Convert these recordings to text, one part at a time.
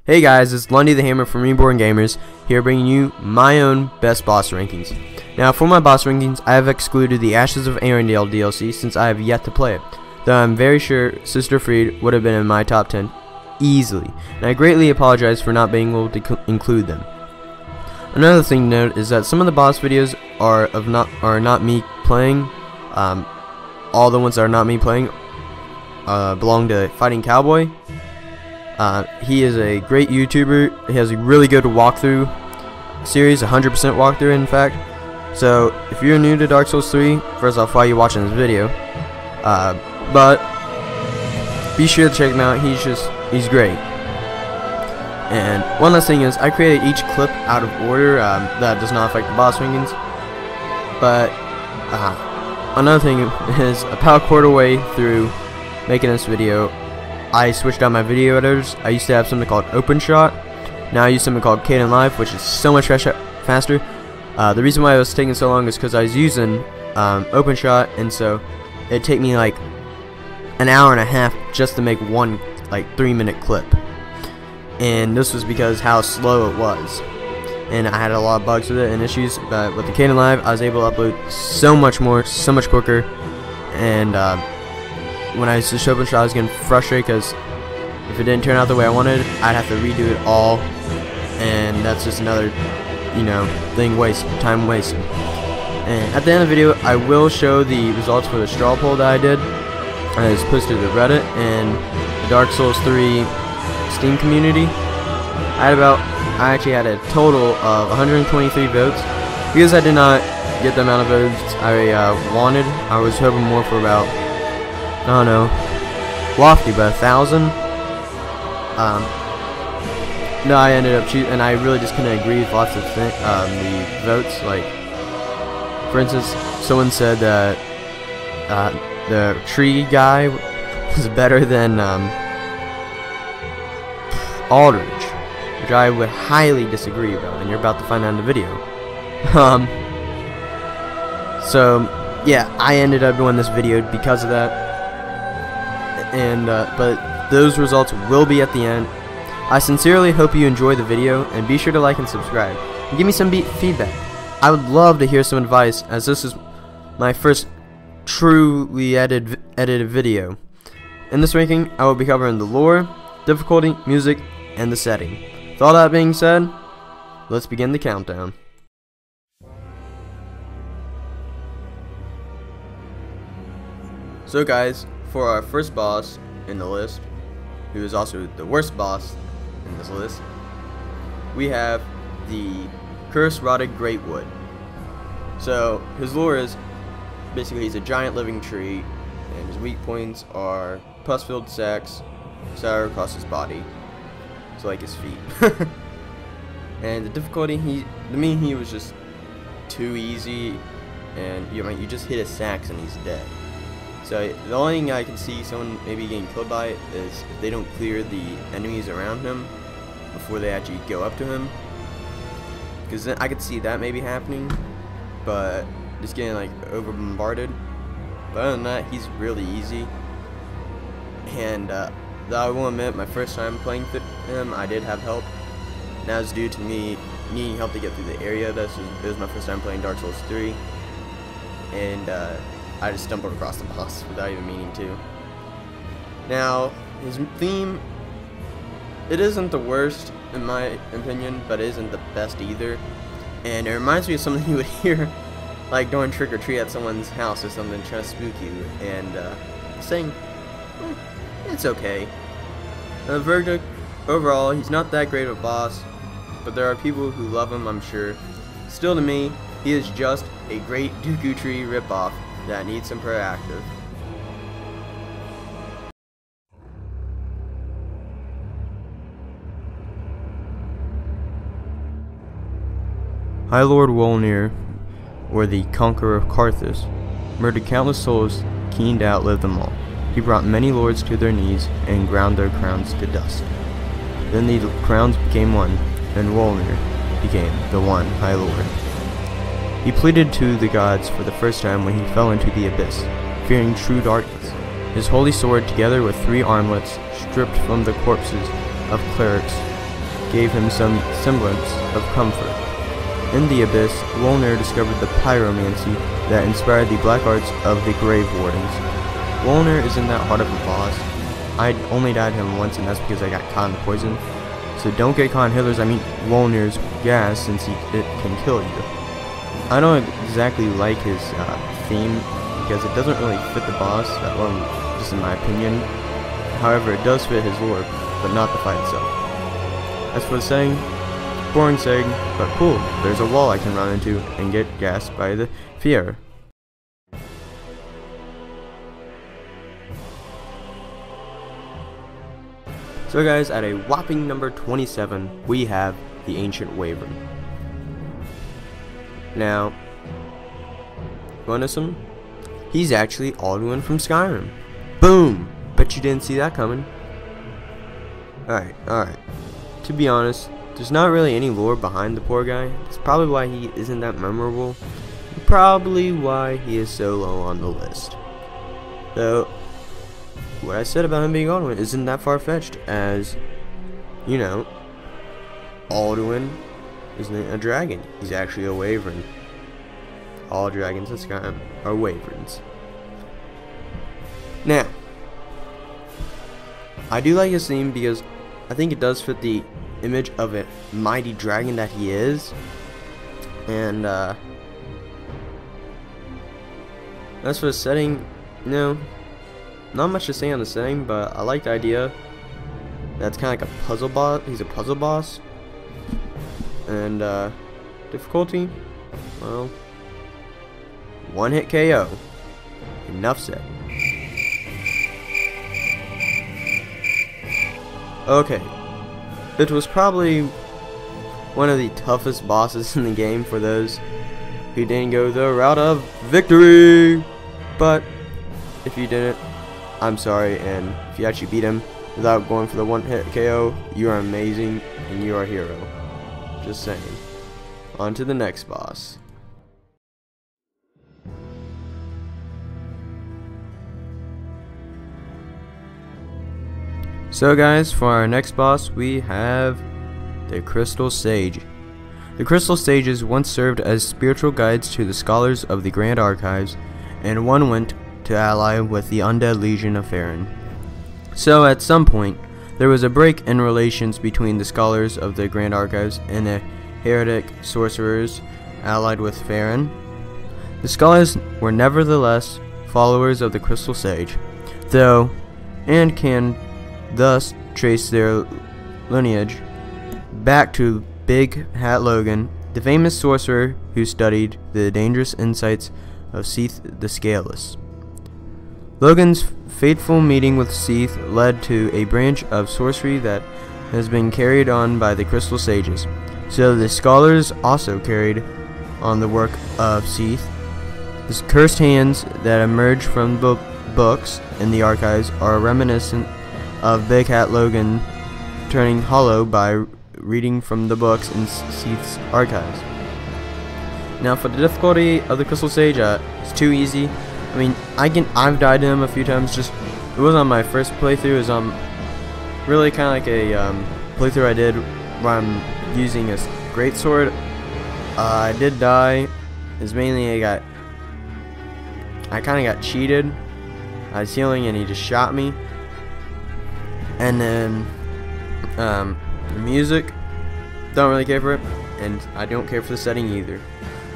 Hey guys, it's Lundy the Hammer from Reborn Gamers, here bringing you my own best boss rankings. Now for my boss rankings, I have excluded the Ashes of Arendelle DLC since I have yet to play it, though I'm very sure Sister Fried would have been in my top 10 easily, and I greatly apologize for not being able to include them. Another thing to note is that some of the boss videos are not me playing. All the ones that are not me playing belong to Fighting Cowboy. He is a great YouTuber. He has a really good walkthrough series, 100% walkthrough in fact. So if you're new to Dark Souls 3, first off, why are you watching this video? But be sure to check him out. He's great. And one last thing is, I created each clip out of order. That does not affect the boss rankings. But another thing is, about a quarter way through making this video, I switched out my video editors. I used to have something called OpenShot. Now I use something called Kdenlive, which is so much faster. The reason why it was taking so long is because I was using OpenShot, and so it'd take me like an hour and a half just to make one 3-minute clip. And this was because how slow it was. And I had a lot of bugs with it and issues, but with the Kdenlive, I was able to upload so much more, so much quicker. And when I switched to OpenShot, I was getting frustrated because if it didn't turn out the way I wanted, I'd have to redo it all, and that's just another, time wasted. And at the end of the video, I will show the results for the straw poll that I did. I was posted to Reddit and the Dark Souls 3 Steam community. I actually had a total of 123 votes. Because I did not get the amount of votes I wanted, I was hoping more for about, I don't know, lofty, but 1,000. No, I ended up choosing, and I really just couldn't agree with lots of the votes. Like, for instance, someone said that the tree guy was better than Aldrich, which I would highly disagree about, and you're about to find out in the video. So yeah, I ended up doing this video because of that. And but those results will be at the end. I sincerely hope you enjoy the video, and be sure to like and subscribe and give me some feedback. I would love to hear some advice, as this is my first truly edited video. In this ranking, I will be covering the lore, difficulty, music, and the setting. With all that being said, let's begin the countdown. So guys, for our first boss in the list, who is also the worst boss in this list, we have the Curse-Rotted Greatwood. So his lore is basically he's a giant living tree, and his weak points are pus-filled sacs scattered across his body, so like his feet. And the difficulty, to me, he was just too easy, and you just hit his sacs and he's dead. So the only thing I can see someone maybe getting killed by it is if they don't clear the enemies around him before they actually go up to him, because then I could see that maybe happening, but just getting over bombarded. But other than that, he's really easy. And I will admit, my first time playing him, I did have help, and that was due to me needing help to get through the area. It was my first time playing Dark Souls 3, and I just stumbled across the boss without even meaning to. Now, his theme, it isn't the worst in my opinion, but it isn't the best either. And it reminds me of something you would hear during trick or treat at someone's house or something, trying to spook you, and saying, it's okay. The verdict, overall, he's not that great of a boss, but there are people who love him, I'm sure. Still, to me, he is just a great Dooku Tree ripoff that needs some proactive. High Lord Wolnir, or the Conqueror of Carthus, murdered countless souls, keen to outlive them all. He brought many lords to their knees and ground their crowns to dust. Then the crowns became one, and Wolnir became the one High Lord. He pleaded to the gods for the first time when he fell into the abyss, fearing true darkness. His holy sword, together with 3 armlets stripped from the corpses of clerics, gave him some semblance of comfort. In the abyss, Wolnir discovered the pyromancy that inspired the black arts of the Grave Wardens. Wolnir isn't that hard of a boss. I only died him once, and that's because I got caught in the poison. So don't get caught in Hitler's, Wolnir's gas, since it can kill you. I don't exactly like his theme, because it doesn't really fit the boss that well, just in my opinion. However, it does fit his lore, but not the fight itself. As for the setting, boring setting, but cool. There's a wall I can run into and get gassed by the fear. So guys, at a whopping number 27, we have the Ancient Wyvern. Now, Renison, he's actually Aldrich from Skyrim. Boom! Bet you didn't see that coming. Alright. To be honest, there's not really any lore behind the poor guy. That's probably why he isn't that memorable. Probably why he is so low on the list. Though, what I said about him being Aldrich isn't that far-fetched, as, you know, Aldrich isn't a dragon. He's actually a wyvern. All dragons in Skyrim are wyverns. Now, I do like his theme because I think it does fit the image of a mighty dragon that he is. And, as for the setting, no, not much to say on the setting, but I like the idea that's kind of like a puzzle boss. He's a puzzle boss. And, difficulty, well, one hit KO. Enough said. Okay, it was probably one of the toughest bosses in the game for those who didn't go the route of victory. But if you didn't, I'm sorry, and if you actually beat him without going for the one hit KO, you are amazing and you are a hero. Just saying. On to the next boss. So guys, for our next boss we have the Crystal Sage. The Crystal Sages once served as spiritual guides to the scholars of the Grand Archives, and one went to ally with the undead legion of Farron. So at some point, there was a break in relations between the scholars of the Grand Archives and the heretic sorcerers allied with Farron. The scholars were nevertheless followers of the Crystal Sage, though, and can thus trace their lineage back to Big Hat Logan, the famous sorcerer who studied the dangerous insights of Seath the Scaleless. Logan's fateful meeting with Seath led to a branch of sorcery that has been carried on by the Crystal Sages, so the scholars also carried on the work of Seath. The cursed hands that emerge from the books in the archives are reminiscent of Big Hat Logan turning hollow by reading from the books in Seath's archives. Now for the difficulty of the Crystal Sage, it's too easy. I mean, I've died to him a few times. Just it was on my first playthrough. It was really kind of like a playthrough I did where I'm using a greatsword. I did die. It's mainly I kind of got cheated. I was healing and he just shot me. And then the music, don't really care for it, and I don't care for the setting either.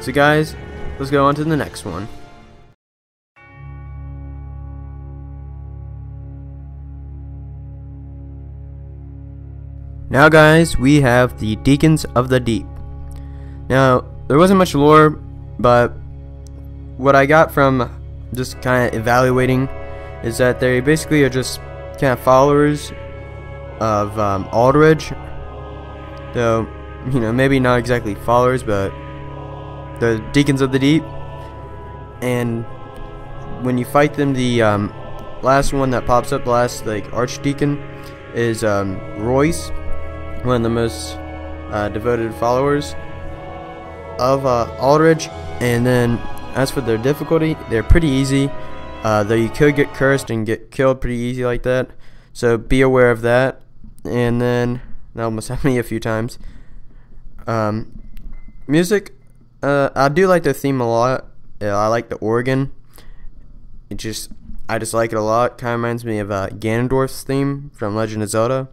So guys, let's go on to the next one. Now guys, we have the Deacons of the Deep. Now, there wasn't much lore, but what I got from just kind of evaluating is that they basically are just kind of followers of Aldrich. Though, you know, maybe not exactly followers, but the Deacons of the Deep. And when you fight them, the last one that pops up, the last Archdeacon, is Royce, one of the most devoted followers of Aldrich. And then as for their difficulty, they're pretty easy, though you could get cursed and get killed pretty easy like that, so be aware of that. And then That almost happened to me a few times. Music, I do like the theme a lot. I like the organ. I just like it a lot. Kind of reminds me of Ganondorf's theme from Legend of Zelda.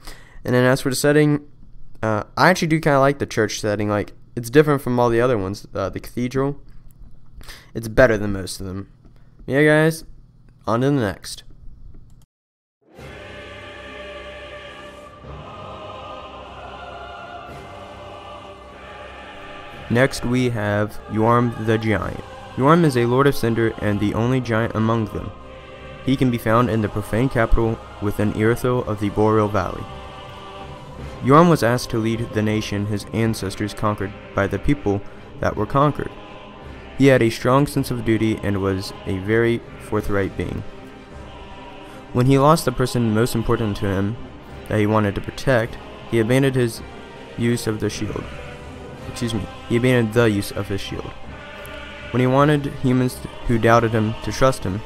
And then as for the setting, I actually do kind of like the church setting. Like, it's different from all the other ones. The cathedral, it's better than most of them. Yeah, guys, on to the next. Next we have Yorm the Giant. Yorm is a Lord of Cinder and the only giant among them. He can be found in the profane capital within Irithyll of the Boreal Valley. Yorm was asked to lead the nation his ancestors conquered by the people that were conquered. He had a strong sense of duty and was a very forthright being. When he lost the person most important to him that he wanted to protect, he abandoned his use of the shield. He abandoned the use of his shield. When he wanted humans who doubted him to trust him,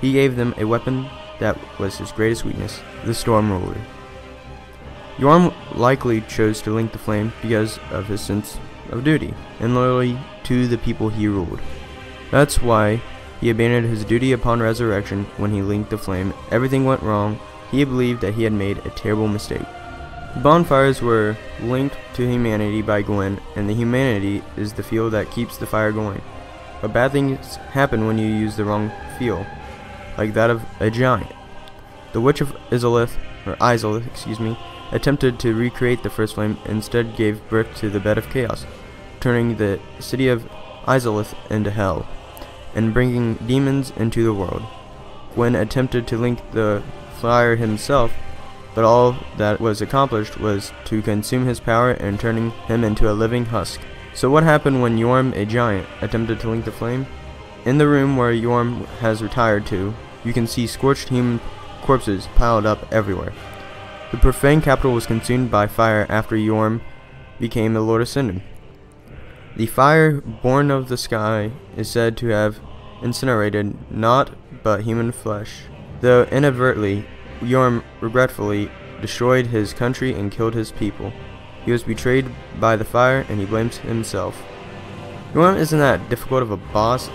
he gave them a weapon that was his greatest weakness, the Storm Ruler. Yorm likely chose to link the flame because of his sense of duty and loyalty to the people he ruled. That's why he abandoned his duty upon resurrection. When he linked the flame, everything went wrong. He believed that he had made a terrible mistake. Bonfires were linked to humanity by Gwen, and the humanity is the fuel that keeps the fire going. But bad things happen when you use the wrong fuel, like that of a giant. The Witch of Izalith, attempted to recreate the first flame, instead gave birth to the Bed of Chaos, turning the city of Izalith into hell, and bringing demons into the world. Gwen attempted to link the fire himself, but all that was accomplished was to consume his power and turning him into a living husk. So what happened when Yorm, a giant, attempted to link the flame? In the room where Yorm has retired to, you can see scorched human corpses piled up everywhere. The profane capital was consumed by fire after Yorm became the Lord of Cinder. The fire born of the sky is said to have incinerated not but human flesh, though inadvertently Yorm regretfully destroyed his country and killed his people. He was betrayed by the fire and he blames himself. Yorm isn't that difficult of a boss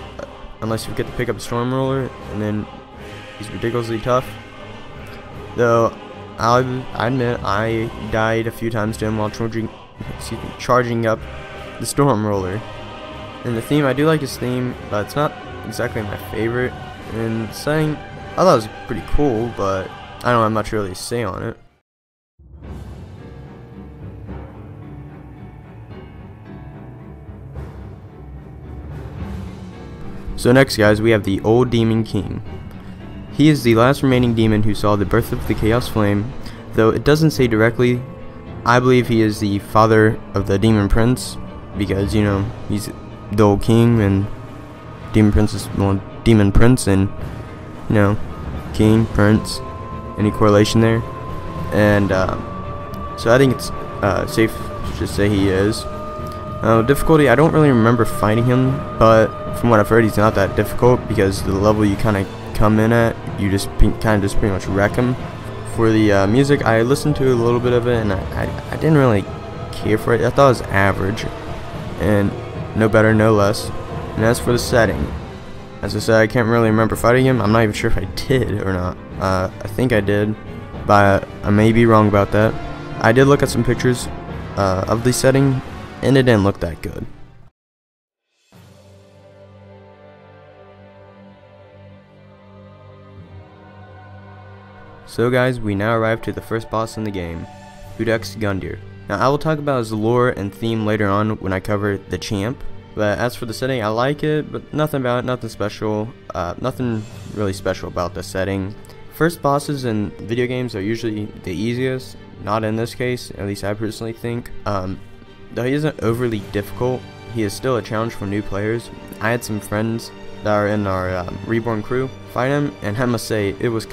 unless you forget to pick up a Storm Ruler, and then he's ridiculously tough. Though I'll admit I died a few times to him while charging up the Storm Ruler. And the theme, I do like his theme, but it's not exactly my favorite. And setting, I thought it was pretty cool, but I don't have much really to say on it. So next, guys, we have the Old Demon King. He is the last remaining demon who saw the birth of the Chaos Flame, though it doesn't say directly. I believe he is the father of the Demon Prince, because, you know, he's the old king, and Demon Prince is, well, Demon Prince, and, you know, king, prince, any correlation there. And so I think it's safe to just say he is. Difficulty, I don't really remember fighting him, but from what I've heard, he's not that difficult, because the level you kind of come in at, you just kind of pretty much wreck him. For the music, I listened to a little bit of it, and I didn't really care for it. I thought it was average, and no better, no less. And as for the setting, as I said, I can't really remember fighting him. I'm not even sure if I did or not. I think I did, but I may be wrong about that. I did look at some pictures of the setting, and it didn't look that good. So guys, we now arrive to the first boss in the game, Codex Gundyr. Now I will talk about his lore and theme later on when I cover the champ, but as for the setting, I like it, but nothing about it, nothing special, nothing really special about the setting. First bosses in video games are usually the easiest, not in this case, at least I personally think. Though he isn't overly difficult, he is still a challenge for new players. I had some friends that are in our Reborn crew fight him, and I must say, it was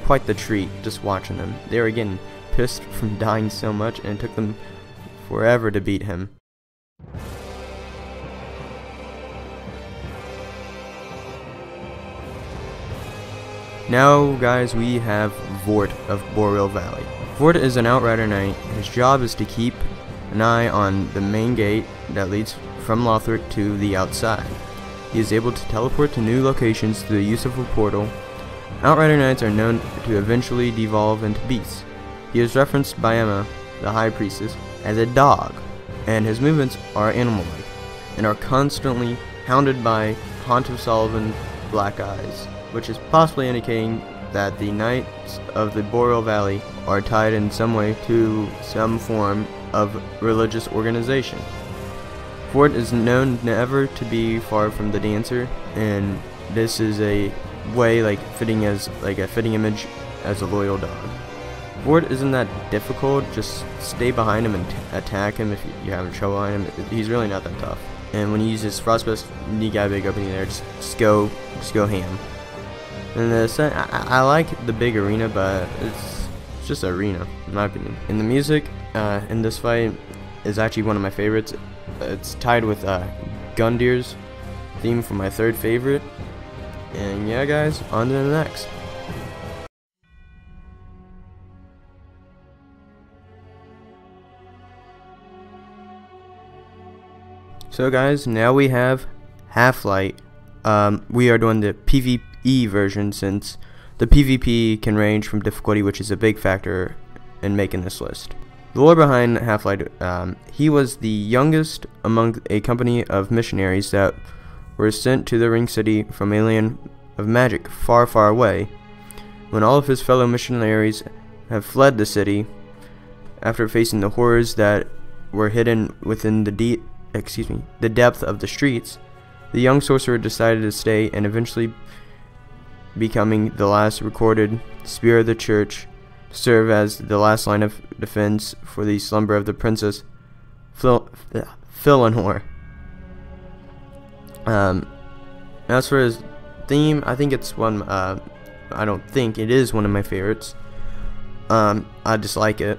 quite the treat just watching them. They were getting pissed from dying so much, and it took them forever to beat him. Now guys, we have Vort of Boreal Valley. Ford is an Outrider Knight. His job is to keep an eye on the main gate that leads from Lothric to the outside. He is able to teleport to new locations through the use of a portal. Outrider Knights are known to eventually devolve into beasts. He is referenced by Emma, the High Priestess, as a dog, and his movements are animal-like, and are constantly hounded by Pontiff Sullivan black eyes, which is possibly indicating that the Knights of the Boreal Valley are tied in some way to some form of religious organization. Ford is known never to be far from the dancer, and this is a way fitting as a fitting image as a loyal dog. Ford isn't that difficult. Just stay behind him and attack him if you're having trouble on him. He's really not that tough. And when you use his Frostburst, you got a big opening there. Just go ham. And I like the big arena, but it's just an arena, in my opinion. And the music in this fight is actually one of my favorites. It's tied with Gundir's theme for my third favorite. And yeah, guys, on to the next. So guys, now we have Halflight. We are doing the PvE version since the PvP can range from difficulty, which is a big factor in making this list. The lore behind Halflight, he was the youngest among a company of missionaries that were sent to the Ring City from a land of magic far, far away. When all of his fellow missionaries have fled the city, after facing the horrors that were hidden within the depth of the streets, the young sorcerer decided to stay and eventually becoming the last recorded spear of the church, to serve as the last line of defense for the slumber of the princess Philinor. As for his theme, I think it's one. I don't think it is one of my favorites. I dislike it.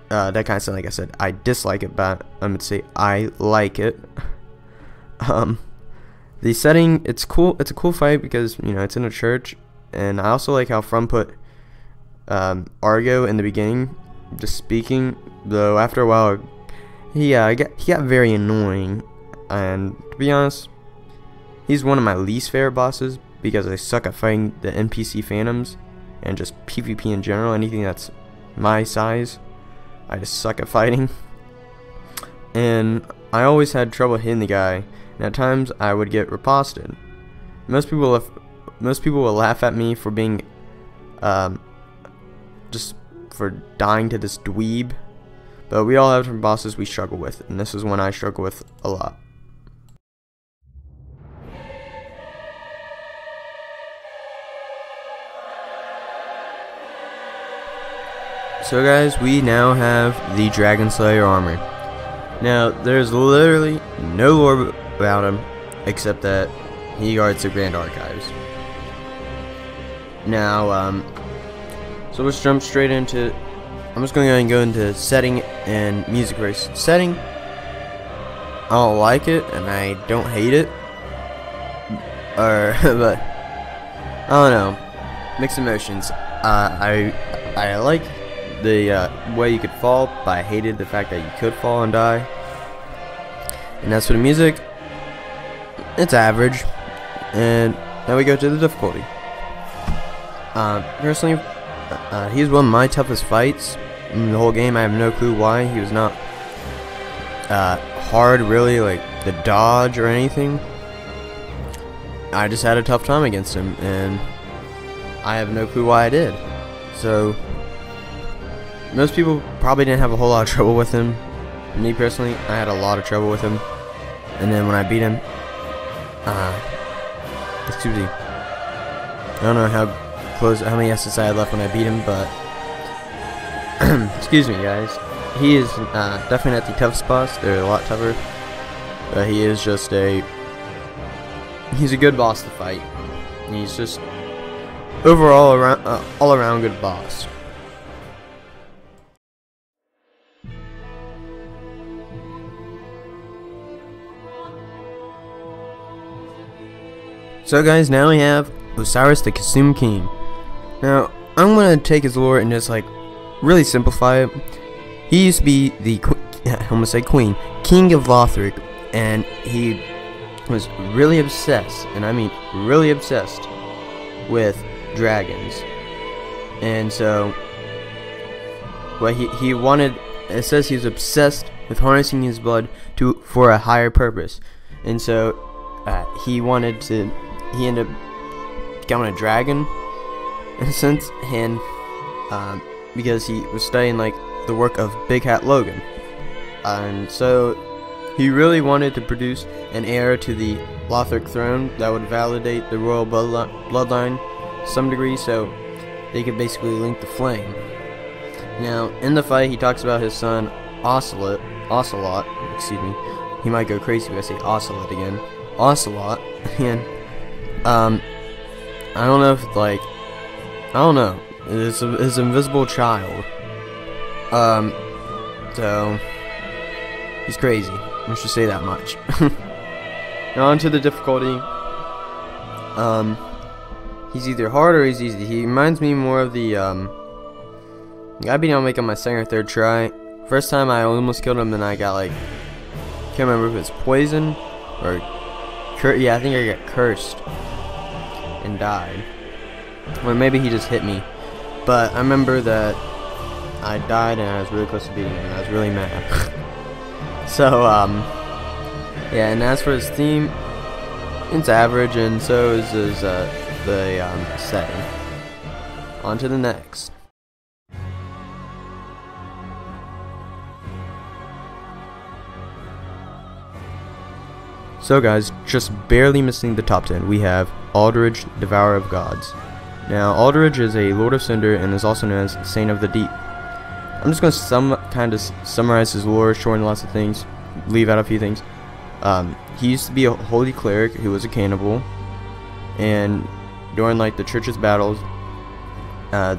That kind of sound like I said I dislike it, but I'm gonna say I like it. The setting, it's cool. It's a cool fight because it's in a church, and I also like how From put Argo in the beginning, just speaking. Though after a while, he got very annoying, and to be honest, he's one of my least favorite bosses because I suck at fighting the NPC phantoms and just PvP in general. Anything that's my size, I just suck at fighting, and I always had trouble hitting the guy, and at times I would get riposted. Most people will laugh at me for being just for dying to this dweeb, but we all have different bosses we struggle with, and this is one I struggle with a lot. So guys, we now have the Dragon Slayer armor. Now, there's literally no lore about him, except that he guards the Grand Archives. Now, so let's jump straight into, I'm just going to go into setting and music first. Setting, I don't like it, and I don't hate it, but, I don't know, mixed emotions. I like the way you could fall, but I hated the fact that you could fall and die. And as for the music, it's average. And now we go to the difficulty. Personally, he's one of my toughest fights in the whole game. I have no clue why. He was not hard, really, like the dodge or anything. I just had a tough time against him, and I have no clue why I did. So most people probably didn't have a whole lot of trouble with him. Me personally, I had a lot of trouble with him. And then when I beat him, excuse me, I don't know how many SSI I had left when I beat him, but excuse me guys, he is definitely not the toughest boss. They're a lot tougher, but he is just he's a good boss to fight. He's just overall all around good boss. So guys, now we have Osiris the Kasum King. Now, I'm going to take his lore and just really simplify it, he used to be the I'm gonna say queen, king of Lothric, and he was really obsessed, and I mean really obsessed, with dragons. And so what he wanted, it says he was obsessed with harnessing his blood for a higher purpose. And so he ended up becoming a dragon in a sense, and because he was studying like the work of Big Hat Logan, and so he really wanted to produce an heir to the Lothric throne that would validate the royal bloodline to some degree, so they could basically link the flame. Now, in the fight, he talks about his son Ocelot. Excuse me. He might go crazy if I say Ocelot again. Ocelot, and I don't know if I don't know. It's his invisible child. So he's crazy. Let's just say that much. Now on to the difficulty. He's either hard or he's easy. He reminds me more of the I beat him like on my second or third try. First time I almost killed him, and I got like, can't remember if it was poison or yeah, I think I got cursed and died. Or maybe he just hit me. But I remember that I died and I was really close to beating him, and I was really mad. So yeah, and as for his theme, it's average, and so is his setting. On to the next. So guys, just barely missing the top 10, we have Aldrich, Devourer of Gods. Now, Aldrich is a Lord of Cinder and is also known as Saint of the Deep. I'm just going to summarize his lore, shorten lots of things, leave out a few things. He used to be a holy cleric who was a cannibal, and during like the church's battles,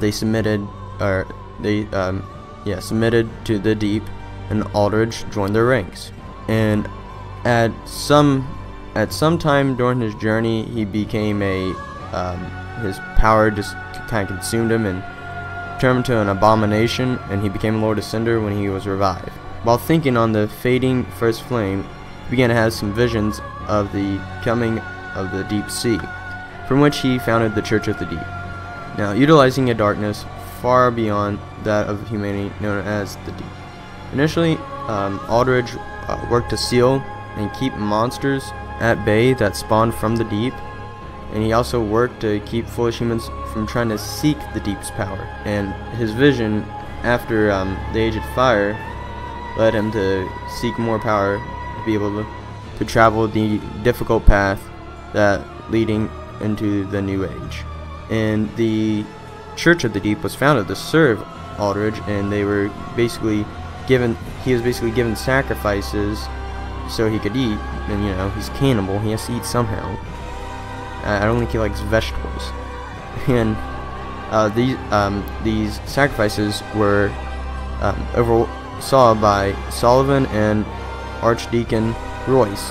they submitted to the Deep, and Aldrich joined their ranks. And at some time during his journey, he became his power just kind of consumed him and turned him into an abomination, and he became Lord of Cinder when he was revived. While thinking on the fading first flame, he began to have some visions of the coming of the deep sea, from which he founded the Church of the Deep. Now, utilizing a darkness far beyond that of humanity known as the Deep. Initially, Aldrich worked to seal and keep monsters at bay that spawned from the deep, and he also worked to keep foolish humans from trying to seek the Deep's power. And his vision after the Age of Fire led him to seek more power to be able to travel the difficult path that leading into the New Age. And the Church of the Deep was founded to serve Aldrich, and they were basically he was basically given sacrifices so he could eat, and you know, he's a cannibal, he has to eat somehow. I don't think he likes vegetables. And these sacrifices were oversaw by Sullivan and Archdeacon Royce.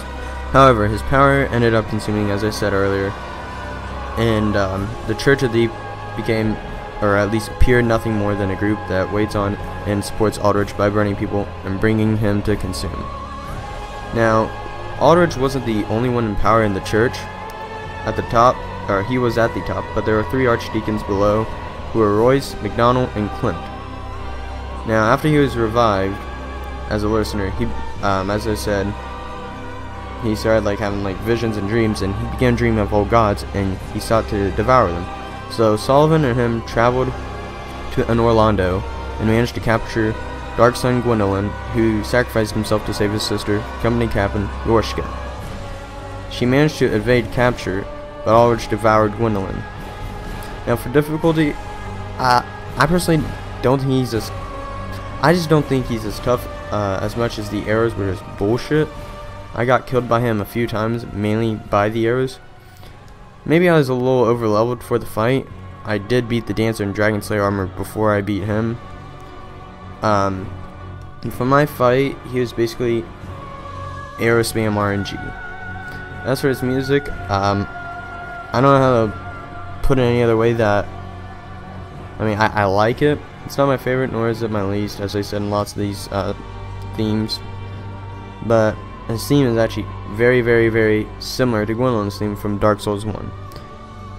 However, his power ended up consuming, as I said earlier, and the Church of the Deep became, or at least appeared, nothing more than a group that waits on and supports Aldrich by burning people and bringing him to consume. Now, Aldrich wasn't the only one in power in the church. At the top, or he was at the top, but there were 3 archdeacons below, who were Royce, McDonald, and Clint. Now, after he was revived as a listener, he, as I said, he started like having like visions and dreams, and he began dreaming of old gods, and he sought to devour them. So Sullivan and him traveled to Orlando and managed to capture Dark Sun Gwendolyn, who sacrificed himself to save his sister, company captain Yorshka. She managed to evade capture, but Aldrich devoured Gwendolyn. Now for difficulty, I personally don't think he's as, I just don't think he's as tough as much as the arrows were just bullshit. I got killed by him a few times, mainly by the arrows. Maybe I was a little over leveled for the fight. I did beat the Dancer in Dragon Slayer armor before I beat him. And for my fight, he was basically arrow spam RNG. As for his music, I don't know how to put it any other way that, I mean, I like it, It's not my favorite, nor is it my least, as I said in lots of these themes. But his theme is actually very, very, very similar to Gwendolyn's theme from Dark Souls 1.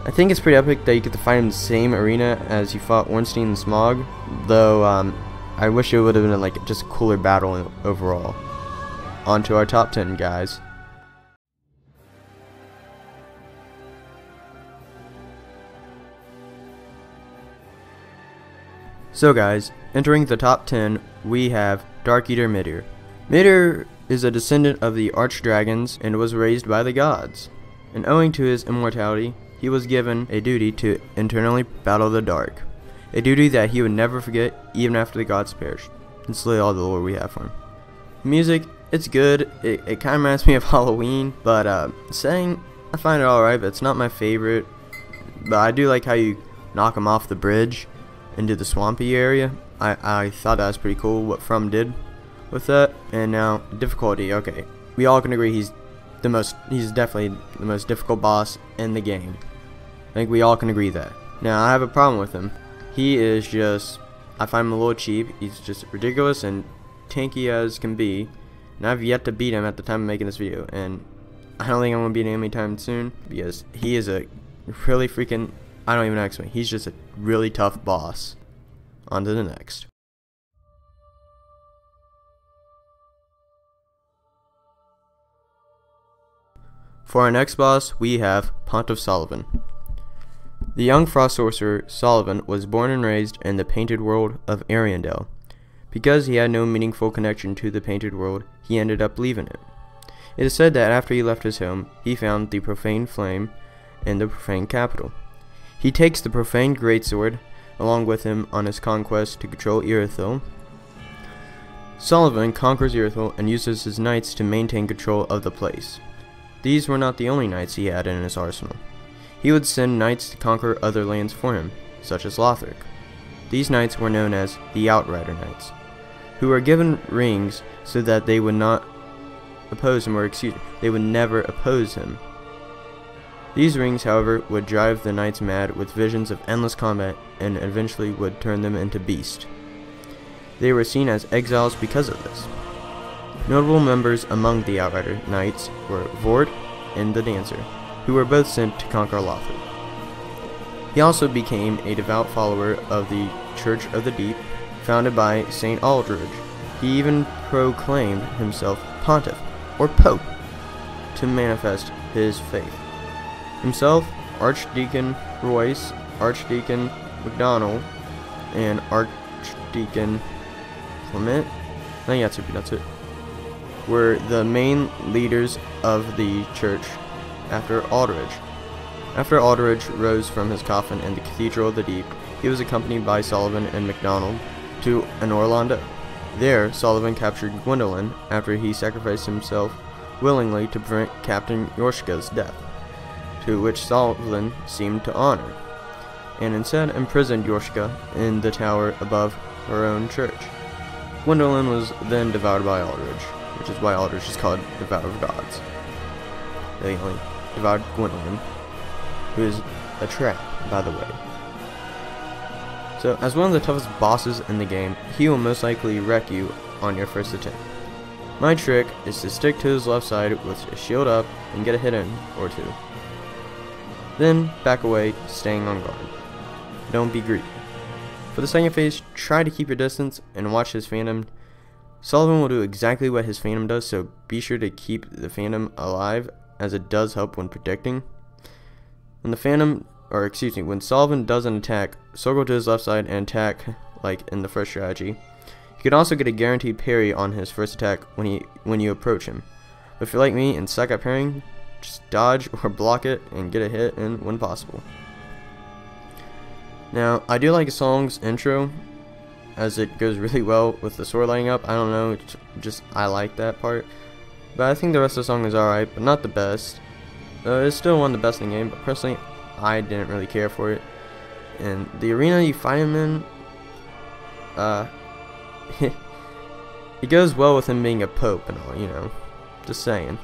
I think it's pretty epic that you get to fight in the same arena as you fought Ornstein and Smog, though I wish it would have been like just a cooler battle overall. On to our top 10, guys. So guys, entering the top 10, we have Dark Eater Midir. Midir is a descendant of the Archdragons and was raised by the gods, and owing to his immortality, he was given a duty to internally battle the dark, a duty that he would never forget even after the gods perished. That's really all the lore we have for him. Music, it's good. It kind of reminds me of Halloween, but saying I find it alright, but it's not my favorite. But I do like how you knock him off the bridge into the swampy area. I thought that was pretty cool what From did with that. And now difficulty. Okay, we all can agree he's definitely the most difficult boss in the game. I think we all can agree that. Now I have a problem with him. He is just, I find him a little cheap. He's just ridiculous and tanky as can be, and I've yet to beat him at the time of making this video, and I don't think I'm gonna beat him anytime soon because he is a really freaking, I don't even know how to explain. He's just a really tough boss. On to the next. For our next boss, we have Pontiff Sullivan. The young frost sorcerer Sullivan was born and raised in the painted world of Ariandel. Because he had no meaningful connection to the painted world, he ended up leaving it. It is said that after he left his home, he found the profane flame in the profane capital. He takes the profane greatsword along with him on his conquest to control Irithyll. Sullivan conquers Irithyll and uses his knights to maintain control of the place. These were not the only knights he had in his arsenal. He would send knights to conquer other lands for him, such as Lothric. These knights were known as the Outrider Knights, who were given rings so that they would not oppose him, or they would never oppose him. These rings, however, would drive the knights mad with visions of endless combat and eventually would turn them into beasts. They were seen as exiles because of this. Notable members among the Outrider Knights were Vord and the Dancer, who were both sent to conquer Lothric. He also became a devout follower of the Church of the Deep, founded by Saint Aldrich. He even proclaimed himself Pontiff, or Pope, to manifest his faith. Himself, Archdeacon Royce, Archdeacon MacDonald, and Archdeacon Clement, I think that's it, were the main leaders of the church after Aldrich. After Aldrich rose from his coffin in the Cathedral of the Deep, he was accompanied by Sullivan and MacDonald to Anor Londo. There, Sullivan captured Gwendolyn after he sacrificed himself willingly to prevent Captain Yorshka's death, to which Sullivan seemed to honor, and instead imprisoned Yorshka in the tower above her own church. Gwendolyn was then devoured by Aldrich, which is why Aldrich is called Devourer of Gods. They only devoured Gwendolyn, who is a trap, by the way. So, as one of the toughest bosses in the game, he will most likely wreck you on your first attempt. My trick is to stick to his left side with a shield up and get a hit in or two. Then, back away, staying on guard. Don't be greedy. For the second phase, try to keep your distance and watch his Phantom. Sullivan will do exactly what his Phantom does, so be sure to keep the Phantom alive, as it does help when predicting. When when Sullivan does an attack, circle to his left side and attack like in the first strategy. You can also get a guaranteed parry on his first attack when you approach him. But if you're like me and suck at parrying, just dodge or block it and get a hit in when possible. Now, I do like a song's intro, as it goes really well with the sword lighting up. I don't know, I like that part. But I think the rest of the song is alright, but not the best. It's still one of the best in the game, but personally, I didn't really care for it. And the arena you fight him in, it goes well with him being a pope and all, you know. Just saying.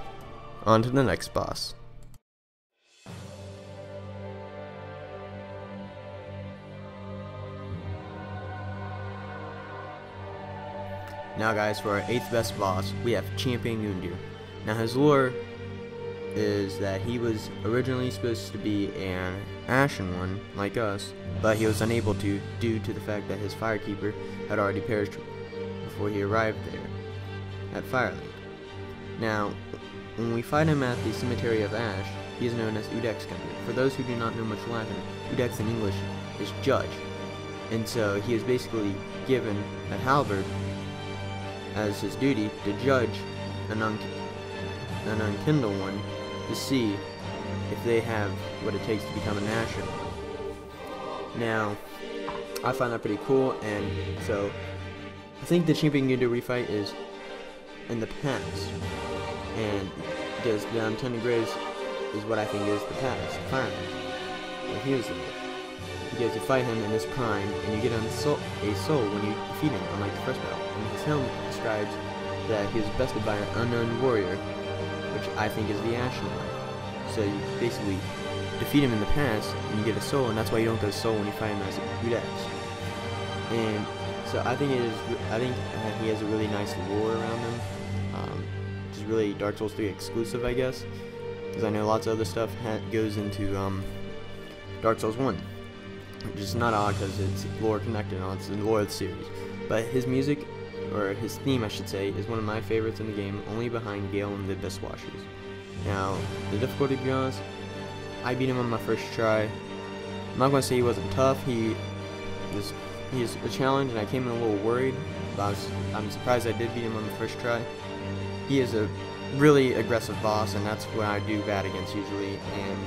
On to the next boss. Now guys, for our 8th best boss, we have Champion Gundyr. Now his lore is that he was originally supposed to be an ashen one, like us, but he was unable to due to the fact that his firekeeper had already perished before he arrived there, at Firelink. Now, when we fight him at the Cemetery of Ash, he is known as Udex Gundyr. For those who do not know much Latin, Udex in English is judge, and so he is basically given a halberd as his duty to judge an unkindled one to see if they have what it takes to become an ashen one. Now, I find that pretty cool, and so I think the Champion Gundyr refight is in the past, and because the Untended Graves is what I think is the past, finally, when he was there. Because you fight him in his prime, and you get a soul when you defeat him, unlike the first battle. And his helm describes that he was bested by an unknown warrior, which I think is the Ashen one. So you basically defeat him in the past, and you get a soul, and that's why you don't get a soul when you fight him as Udex. And so I think he has a really nice lore around him, which is really Dark Souls 3 exclusive, I guess, because I know lots of other stuff goes into Dark Souls 1. Which is not odd because it's lore connected on it's the lore of the series. But his music, or his theme I should say, is one of my favorites in the game, only behind Gale and the Abyss Washers. Now, the difficulty, to be honest, I beat him on my first try. I'm not going to say he wasn't tough, he is a challenge, and I came in a little worried, but I'm surprised I did beat him on the first try. He is a really aggressive boss, and that's what I do bad against usually, and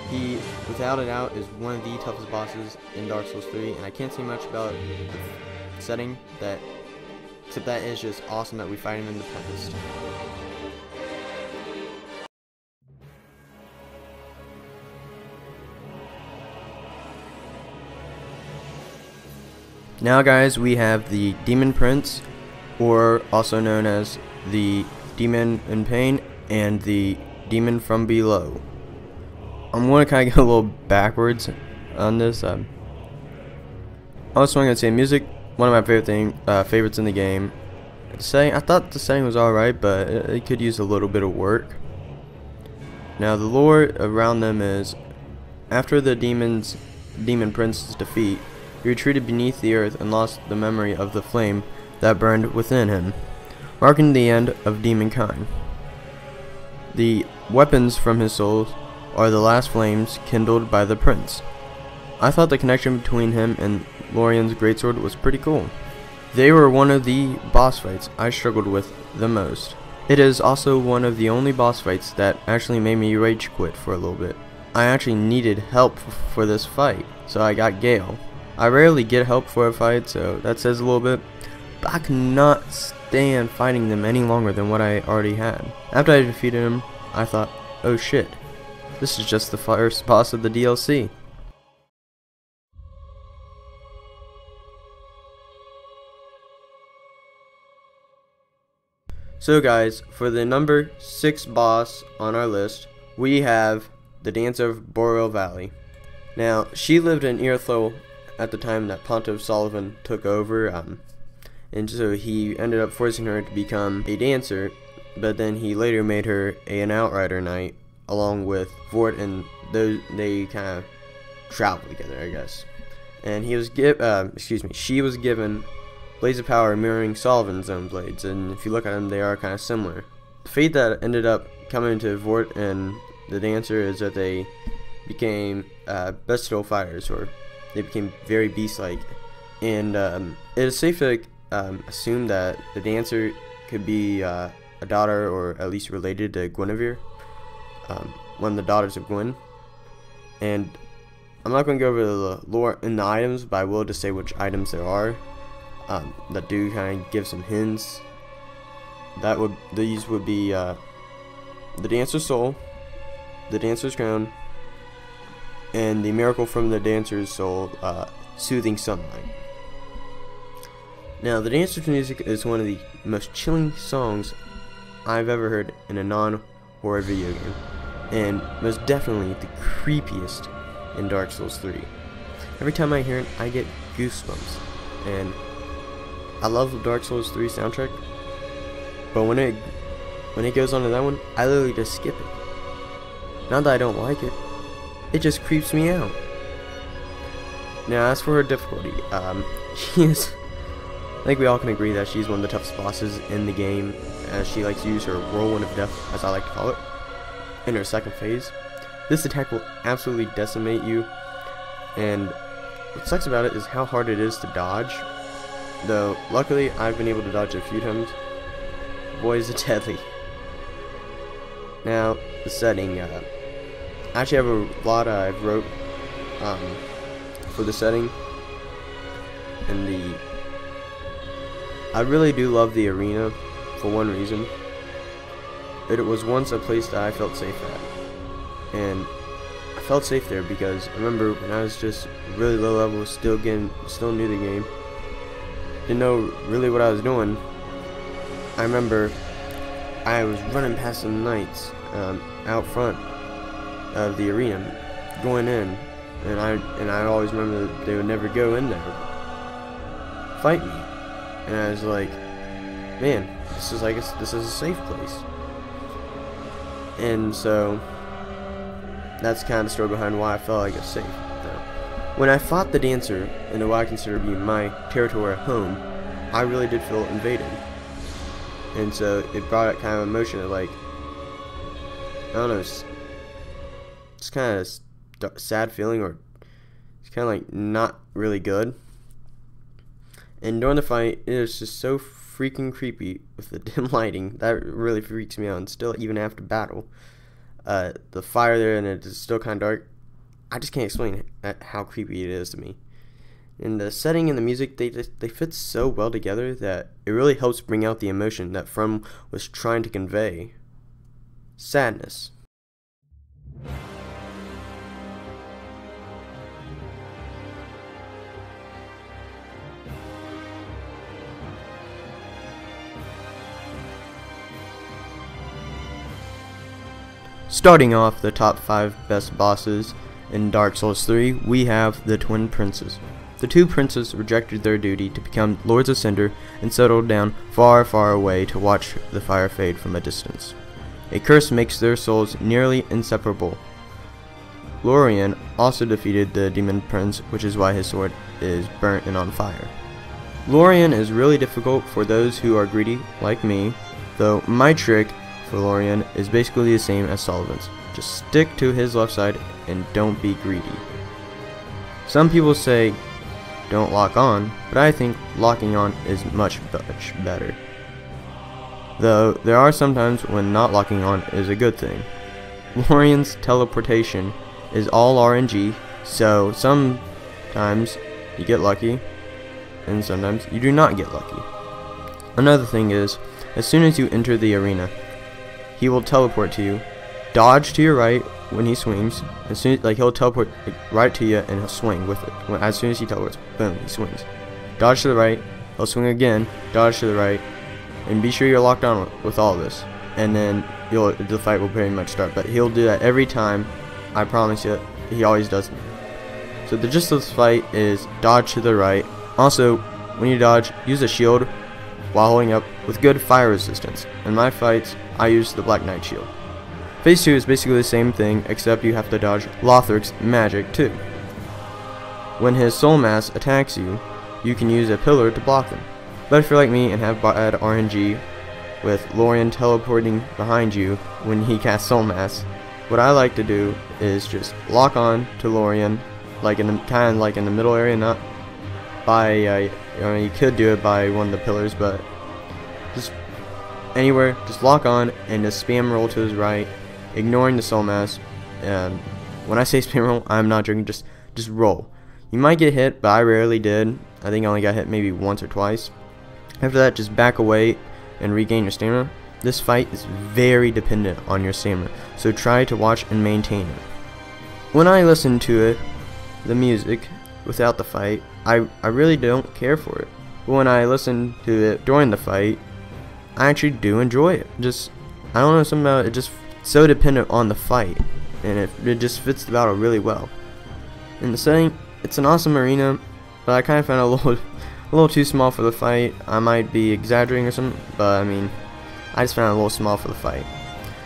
he, without a doubt, is one of the toughest bosses in Dark Souls 3, and I can't say much about the setting, except that it's just awesome that we fight him in the past. Now guys, we have the Demon Prince, or also known as the Demon in Pain and the Demon from Below. I'm going to kind of go a little backwards on this. Also, I'm going to say music, one of my favorites in the game. I thought the setting was alright, but it could use a little bit of work. Now, the lore around them is, after the Demon Prince's defeat, he retreated beneath the earth and lost the memory of the flame that burned within him, marking the end of demonkind. The weapons from his soul are the last flames kindled by the prince. I thought the connection between him and Lorien's greatsword was pretty cool. They were one of the boss fights I struggled with the most. It is also one of the only boss fights that actually made me rage quit for a little bit. I actually needed help for this fight, so I got Gale. I rarely get help for a fight, so that says a little bit, but I could not stand fighting them any longer than what I already had. After I defeated him, I thought, oh shit, this is just the first boss of the DLC. So guys, for the number 6 boss on our list, we have the Dancer of Boreal Valley. Now, she lived in Earthlow at the time that Pontiff Sullivan took over, and so he ended up forcing her to become a dancer, but then he later made her an outrider knight, along with Vort, and they kind of traveled together, I guess. And she was given Blaze of Power mirroring Sullivan's own blades, and if you look at them, they are kind of similar. The fate that ended up coming to Vort and the dancer is that they became bestial fighters, or they became very beast-like. And it is safe to assume that the dancer could be a daughter, or at least related to Guinevere, one of the daughters of Gwyn. And I'm not going to go over the lore in the items, but I will just say which items there are that do kind of give some hints. These would be the Dancer's Soul, the Dancer's Crown, and the Miracle from the Dancer's Soul, Soothing Sunlight. Now, the Dancer's music is one of the most chilling songs I've ever heard in a non-horror video game, and most definitely the creepiest in Dark Souls 3. Every time I hear it, I get goosebumps, and I love the Dark Souls 3 soundtrack, but when it goes on to that one, I literally just skip it. Not that I don't like it, it just creeps me out. Now, as for her difficulty, she is, I think we all can agree that she's one of the toughest bosses in the game, as she likes to use her whirlwind of death, as I like to call it, in her second phase. This attack will absolutely decimate you, and what sucks about it is how hard it is to dodge. Though, luckily, I've been able to dodge a few times. Boy, is it deadly. Now, the setting. I actually have a lot I wrote for the setting. And I really do love the arena for one reason. That it was once a place that I felt safe at. And I felt safe there because I remember when I was just really low level, still new to the game, didn't know really what I was doing. I remember I was running past some knights out front of the arena, going in, and I always remember that they would never go in there, fight me, and I was like, man, this is a safe place. And so that's kind of the story behind why I felt like it's safe. When I fought the dancer in what I consider to be my territory at home, I really did feel invaded. And so it brought up kind of emotion of like, I don't know, it's kind of a sad feeling, or it's kind of like not really good. And during the fight, it was just so freaking creepy with the dim lighting. That really freaks me out, and still even after battle. The fire there, and it's still kind of dark. I just can't explain how creepy it is to me. And the setting and the music, they fit so well together that it really helps bring out the emotion that From was trying to convey. Sadness. Starting off the top 5 best bosses in Dark Souls 3, we have the Twin Princes. The two princes rejected their duty to become Lords of Cinder and settled down far, far away to watch the fire fade from a distance. A curse makes their souls nearly inseparable. Lorien also defeated the Demon Prince, which is why his sword is burnt and on fire. Lorien is really difficult for those who are greedy, like me, though my trick for Lorien is basically the same as Sullivan's. Just stick to his left side and don't be greedy. Some people say don't lock on, but I think locking on is much better. Though there are some times when not locking on is a good thing. Lorien's teleportation is all RNG, so sometimes you get lucky and sometimes you do not get lucky. Another thing is, as soon as you enter the arena, he will teleport to you, dodge to your right when he swings. As soon as, he'll teleport right to you and he'll swing with it. As soon as he teleports, boom, he swings. Dodge to the right, he'll swing again, dodge to the right, and be sure you're locked on with all this. And then the fight will pretty much start. But he'll do that every time, I promise you. He always does. So the gist of this fight is dodge to the right. Also, when you dodge, use a shield while holding up with good fire resistance. In my fights, I use the Black Knight shield. Phase 2 is basically the same thing, except you have to dodge Lothric's magic too. When his soul mass attacks you, you can use a pillar to block them. But if you're like me and have bad RNG with Lorien teleporting behind you when he casts soul mass, what I like to do is just lock on to Lorien, kind of like in the middle area, not by you could do it by one of the pillars, but just anywhere, just lock on and just spam roll to his right, ignoring the soul mass. And when I say spam roll, I'm not joking, just roll. You might get hit, but I rarely did. I think I only got hit maybe once or twice. After that, just back away and regain your stamina. This fight is very dependent on your stamina, so try to watch and maintain it. When I listen to it, the music, without the fight, I really don't care for it. But when I listen to it during the fight, I actually do enjoy it. I don't know, something about it, just so dependent on the fight, and it just fits the battle really well. In the setting, it's an awesome arena, but I kind of found it a a little too small for the fight. I might be exaggerating or something, but I mean, I just found it a little small for the fight.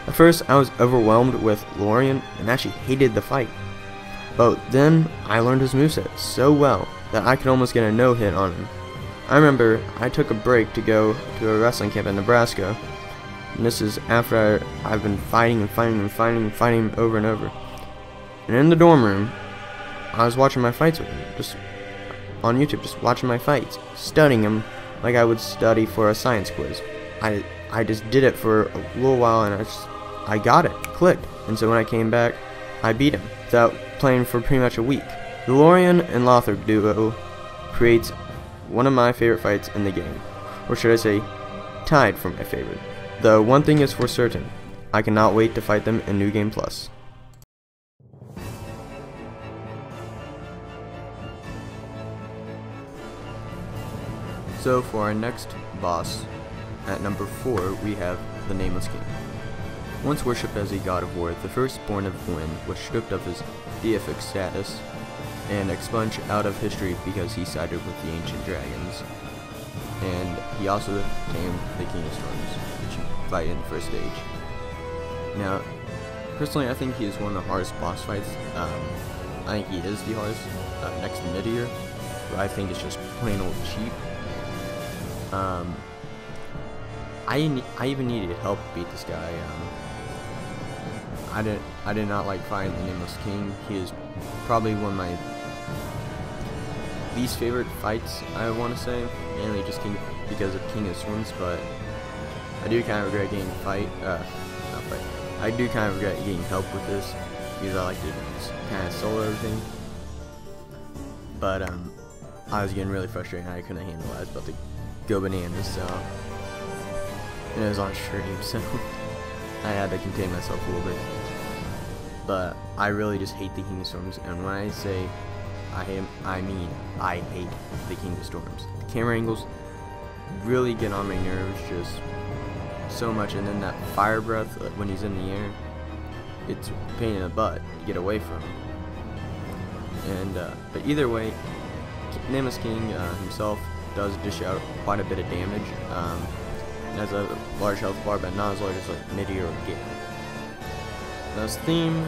At first, I was overwhelmed with Lorien and actually hated the fight. But then, I learned his moveset so well that I could almost get a no-hit on him. I remember I took a break to go to a wrestling camp in Nebraska, and this is after I've been fighting him over and over. And in the dorm room, I was watching my fights with him, just on YouTube, just watching my fights, studying him like I would study for a science quiz. I just did it for a little while, and I got it, clicked. And so when I came back, I beat him without playing for pretty much a week. The Lorien and Lothar duo creates one of my favorite fights in the game, or should I say, tied for my favorite. Though one thing is for certain, I cannot wait to fight them in New Game Plus. So for our next boss, at number 4, we have the Nameless King. Once worshipped as a god of war, the firstborn of the wind was stripped of his deific status and expunged out of history because he sided with the ancient dragons. And he also tamed the King of Storms, which you fight in the first stage. Now, personally, I think he is one of the hardest boss fights. I think he is the hardest, next to Midir, but I think it's just plain old cheap. I even needed help to beat this guy. I did not like fighting the Nameless King. He is probably one of my least favorite fights, I want to say, mainly just because of King of Storms. But I do kind of regret getting I do kind of regret getting help with this because I like to just kind of solo everything. But I was getting really frustrated and I couldn't handle it. I was about to go bananas, so, and it was on stream, so I had to contain myself a little bit. But I really just hate the King of Storms, and when I say I mean I hate the King of Storms. The camera angles really get on my nerves just so much, and then that fire breath when he's in the air, it's a pain in the butt to get away from. And but either way, Nameless King himself does dish out quite a bit of damage. Has a large health bar, but not as large as like Midir or Gale. Now his theme,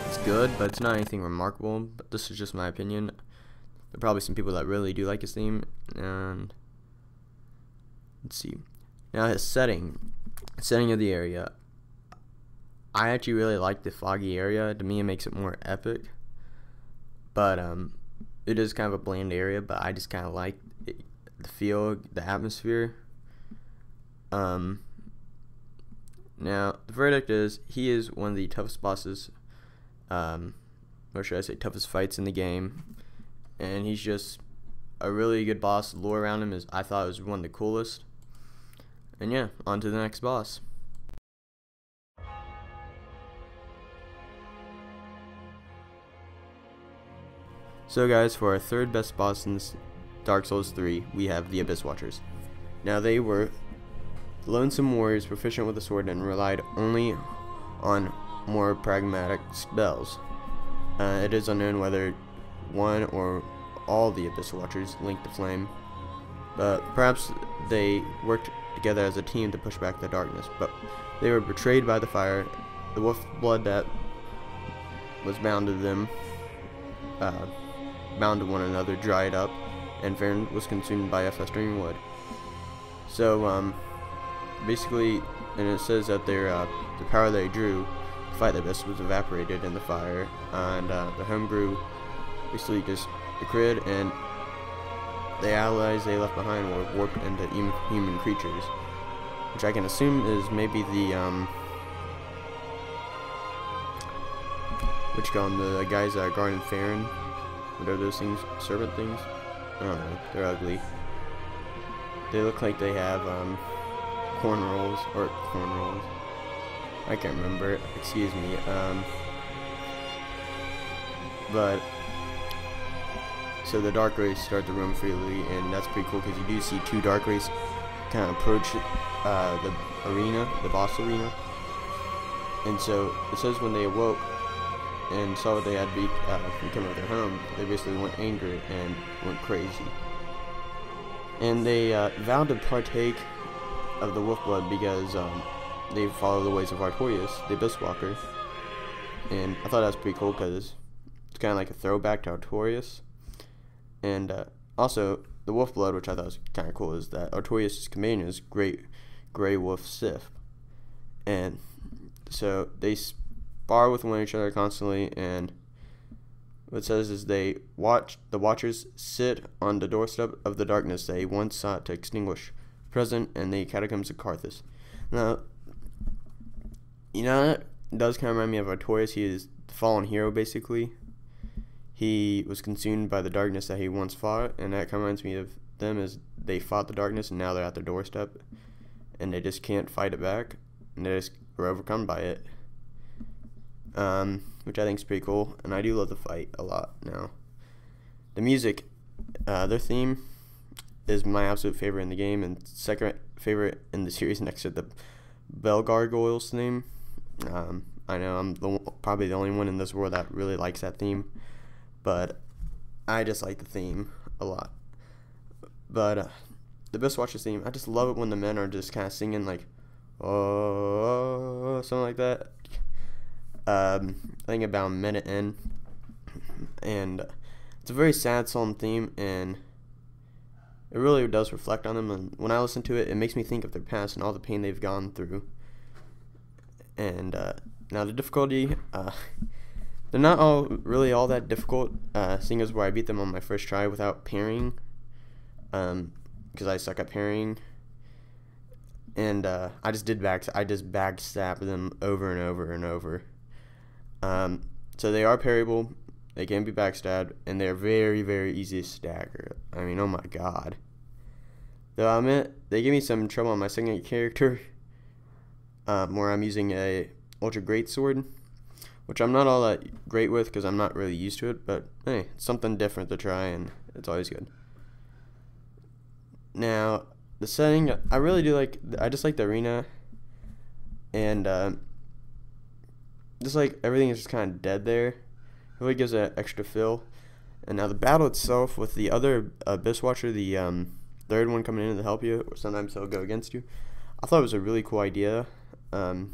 it's good, but it's not anything remarkable. But this is just my opinion. There are probably some people that really do like his theme. And let's see. Now his setting of the area. I actually really like the foggy area. To me, it makes it more epic. But it is kind of a bland area, but I just kind of like it, the feel, the atmosphere. Now the verdict is he is one of the toughest bosses, or should I say toughest fights in the game, and he's just a really good boss. The lore around him is, I thought, was one of the coolest. And yeah, on to the next boss. So guys, for our third best boss in Dark Souls 3, we have the Abyss Watchers. Now they were lonesome warriors proficient with a sword and relied only on more pragmatic spells. It is unknown whether one or all the Abyss Watchers linked the flame, but perhaps they worked together as a team to push back the darkness. But they were betrayed by the fire. The wolf blood that was bound to them, bound to one another, dried up, and Farron was consumed by a festering wood. So basically, and it says that the power they drew to fight the Abyss was evaporated in the fire, and the homebrew basically just occurred, and the allies they left behind were warped into human creatures, which I can assume is maybe the the guys that are guarding Farron. What are those things? Serpent things? I don't know. They're ugly. They look like they have cornrows. I can't remember. Excuse me. But so the dark rays start to roam freely, and that's pretty cool because you do see two dark rays kind of approach the arena, the boss arena. And so it says when they awoke and saw what they had from coming to their home, they basically went angry and went crazy. and they vowed to partake of the wolf blood because they follow the ways of Artorias, the Abyss Walker. And I thought that was pretty cool because it's kind of like a throwback to Artorias. And also, the wolf blood, which I thought was kind of cool, is that Artorias' companion is Great Grey Wolf Sif. And so they spar with one each other constantly, and what it says is the watchers sit on the doorstep of the darkness they once sought to extinguish, present in the catacombs of Carthus. Now, you know, that does kind of remind me of Artorias. He is the fallen hero, basically. He was consumed by the darkness that he once fought, and that kind of reminds me of them as they fought the darkness, and now they're at their doorstep, and they just can't fight it back, and they just were overcome by it. Which I think is pretty cool, and I do love the fight a lot now. The music, their theme is my absolute favorite in the game, and second favorite in the series next to the Bell Gargoyles theme. I know I'm probably the only one in this world that really likes that theme, but I just like the theme a lot. But the Abyss Watchers theme, I just love it when the men are just kind of singing like, oh, something like that. I think about a minute in, and it's a very sad, solemn theme, and it really does reflect on them. And when I listen to it, it makes me think of their past and all the pain they've gone through. And now the difficulty, they're not all really all that difficult, seeing as where I beat them on my first try without parrying, because I suck at parrying. And I just backstab them over and over and over. So they are parryable, they can be backstabbed, and they're very, very easy to stagger. I mean, oh my god. Though I admit, they give me some trouble on my second character, where I'm using a ultra great sword, which I'm not all that great with because I'm not really used to it, but hey, it's something different to try, and it's always good. Now, the setting, I really do like, I just like the arena, and just like everything is just kind of dead there. It really gives it extra feel. And now the battle itself with the other Abyss Watcher, the third one coming in to help you, or sometimes he'll go against you, I thought it was a really cool idea. It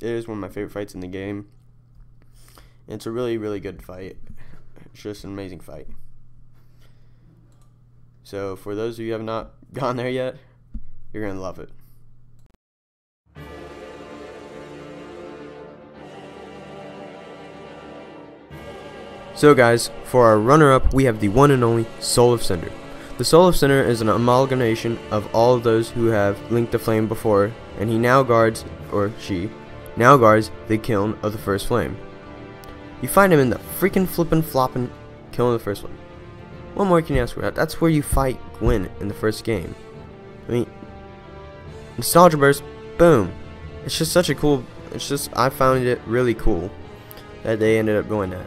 is one of my favorite fights in the game. And it's a really, really good fight. It's just an amazing fight. So for those of you who have not gone there yet, you're going to love it. So guys, for our runner-up, we have the one and only Soul of Cinder. The Soul of Cinder is an amalgamation of all of those who have linked the flame before, and he now guards, or she, now guards the kiln of the first flame. You find him in the freaking flippin' floppin' kiln of the first flame. What more can you ask for? That's where you fight Gwen in the first game. I mean, nostalgia burst, boom. It's just such a cool, I found it really cool that they ended up doing that.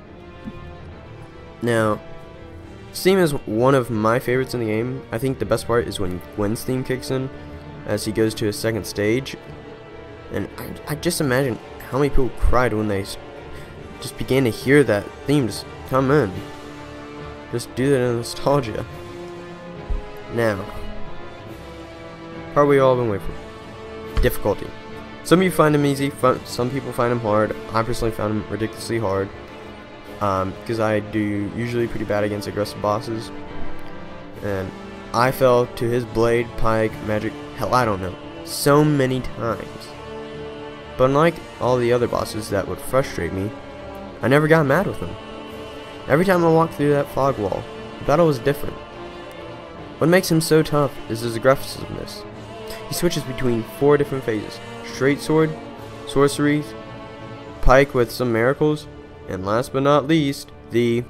Now, this theme is one of my favorites in the game. I think the best part is when Gwen's theme kicks in as he goes to his second stage. And I just imagine how many people cried when they just began to hear that theme just come in. Just do that in nostalgia. Now, part we all been waiting for. Difficulty. Some of you find him easy, some people find him hard. I personally found him ridiculously hard. Because I do usually pretty bad against aggressive bosses, and I fell to his blade, pike, magic, hell I don't know, so many times. But unlike all the other bosses that would frustrate me, I never got mad with him. Every time I walked through that fog wall, the battle was different. What makes him so tough is his aggressiveness. He switches between 4 different phases: straight sword, sorceries, pike with some miracles, and last but not least, the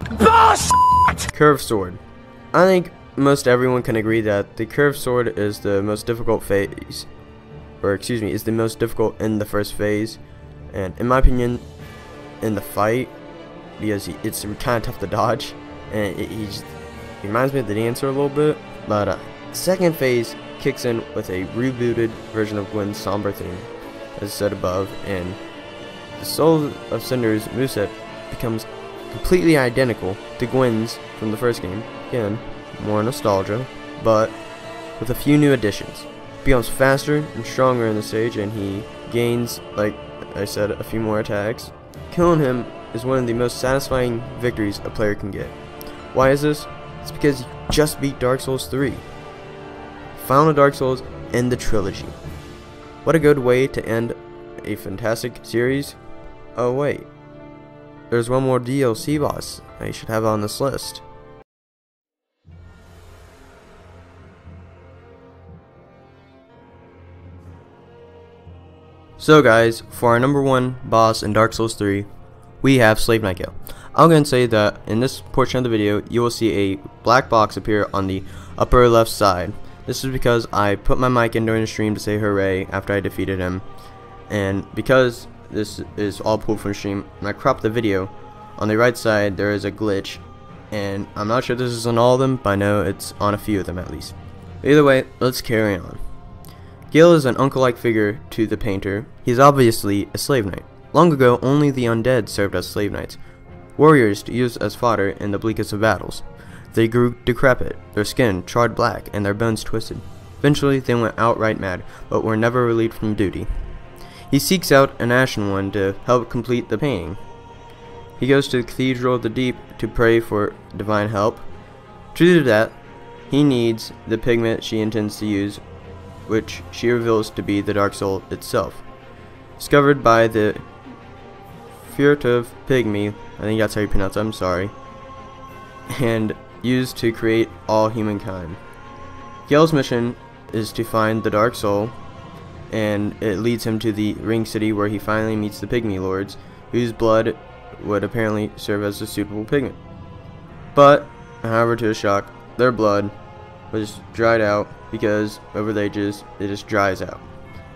curved sword. I think most everyone can agree that the curved sword is the most difficult phase, or excuse me, is the most difficult in the first phase, and in my opinion, in the fight, because it's kind of tough to dodge, and he reminds me of the Dancer a little bit. But second phase kicks in with a rebooted version of Gwen's somber theme, as said above, and the Soul of Cinder's moveset becomes completely identical to Gwen's from the first game. Again, more nostalgia, but with a few new additions. He becomes faster and stronger in the stage, and he gains, like I said, a few more attacks. Killing him is one of the most satisfying victories a player can get. Why is this? It's because you just beat Dark Souls 3. Final Dark Souls in the trilogy. What a good way to end a fantastic series. Oh wait, there's one more DLC boss I should have on this list. So guys, for our number 1 boss in Dark Souls 3, we have Slave Mikael. I'm going to say that in this portion of the video, you will see a black box appear on the upper left side. This is because I put my mic in during the stream to say hooray after I defeated him. And because this is all pulled from the stream, when I crop the video, on the right side there is a glitch. And I'm not sure this is on all of them, but I know it's on a few of them at least. Either way, let's carry on. Gil is an uncle-like figure to the painter. He's obviously a slave knight. Long ago, only the undead served as slave knights, warriors to use as fodder in the bleakest of battles. They grew decrepit, their skin charred black, and their bones twisted. Eventually, they went outright mad, but were never relieved from duty. He seeks out an Ashen One to help complete the painting. He goes to the Cathedral of the Deep to pray for divine help. To do that, he needs the pigment she intends to use, which she reveals to be the Dark Soul itself. Discovered by the furtive pygmy, I think that's how you pronounce it, I'm sorry, and used to create all humankind. Gale's mission is to find the Dark Soul, and it leads him to the Ring City, where he finally meets the Pygmy Lords, whose blood would apparently serve as a suitable pigment. But, however, to his shock, their blood was dried out because over the ages it just dries out,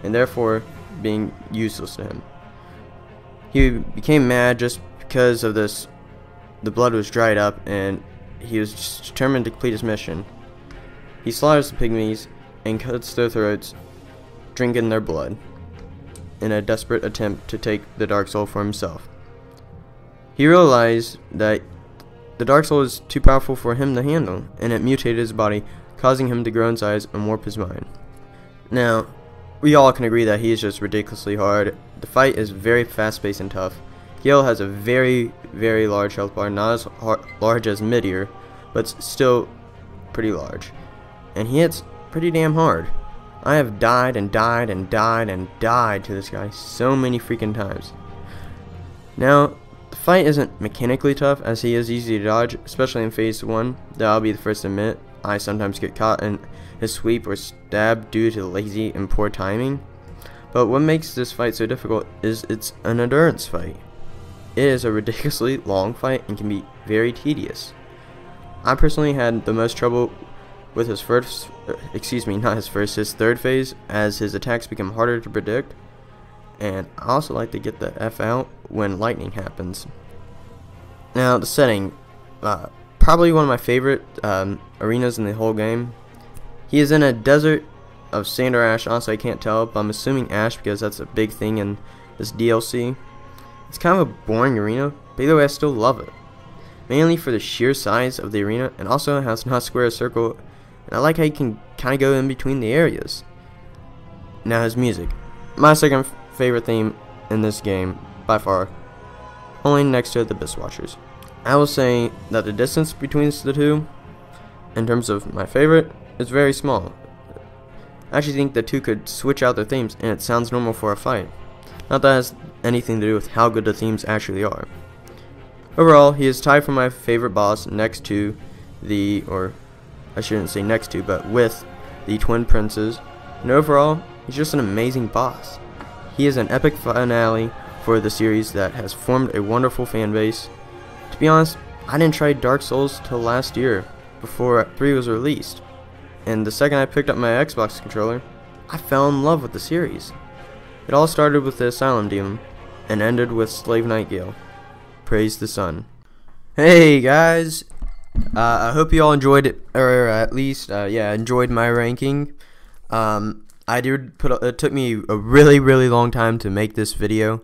and therefore being useless to him. He became mad just because of this. The blood was dried up, and he was just determined to complete his mission. He slaughters the pygmies and cuts their throats, drinking their blood, in a desperate attempt to take the Dark Soul for himself. He realized that the Dark Soul is too powerful for him to handle, and it mutated his body, causing him to grow in size and warp his mind. Now, we all can agree that he is just ridiculously hard. The fight is very fast-paced and tough. Gale has a very, very large health bar, not as large as Midir, but still pretty large. And he hits pretty damn hard. I have died and died and died and died to this guy so many freaking times. Now, the fight isn't mechanically tough, as he is easy to dodge, especially in phase 1. That I'll be the first to admit. I sometimes get caught in his sweep or stab due to lazy and poor timing. But what makes this fight so difficult is it's an endurance fight. It is a ridiculously long fight and can be very tedious. I personally had the most trouble with his his third phase, as his attacks become harder to predict. And I also like to get the F out when lightning happens. Now, the setting, probably one of my favorite arenas in the whole game. He is in a desert of sand or ash. Honestly, I can't tell, but I'm assuming ash because that's a big thing in this DLC. It's kind of a boring arena, but either way I still love it. Mainly for the sheer size of the arena, and also how it's not square or circle, and I like how you can kind of go in between the areas. Now his music. My second favorite theme in this game, by far, only next to the Abyss Watchers. I will say that the distance between the two, in terms of my favorite, is very small. I actually think the two could switch out their themes and it sounds normal for a fight. Not that it has anything to do with how good the themes actually are. Overall, he is tied for my favorite boss next to the, or I shouldn't say next to, but with the Twin Princes. And overall, he's just an amazing boss. He is an epic finale for the series that has formed a wonderful fan base. To be honest, I didn't try Dark Souls till last year, before 3 was released. And the second I picked up my Xbox controller, I fell in love with the series. It all started with the Asylum Demon, and ended with Slave Knight Gale. Praise the sun. Hey guys, I hope you all enjoyed it, or at least, enjoyed my ranking. It took me a really long time to make this video,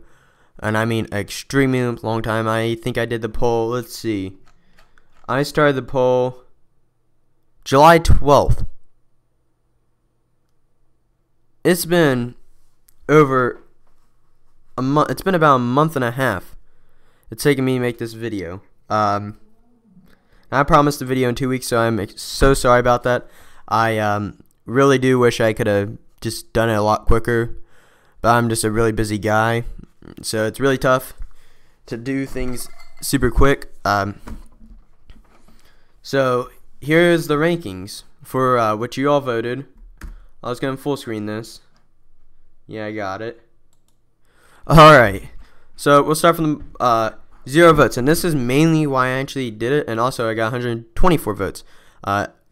and I mean extremely long time. I think I did the poll, let's see. I started the poll July 12th. it's been over a month. It's been about a month and a half. It's taken me to make this video. I promised a video in 2 weeks, so I'm so sorry about that. I really do wish I could have just done it a lot quicker, but I'm just a really busy guy, so it's really tough to do things super quick. So here's the rankings for what you all voted. I was gonna full screen this. Yeah, I got it. Alright, so we'll start from the 0 votes, and this is mainly why I actually did it, and also I got 124 votes.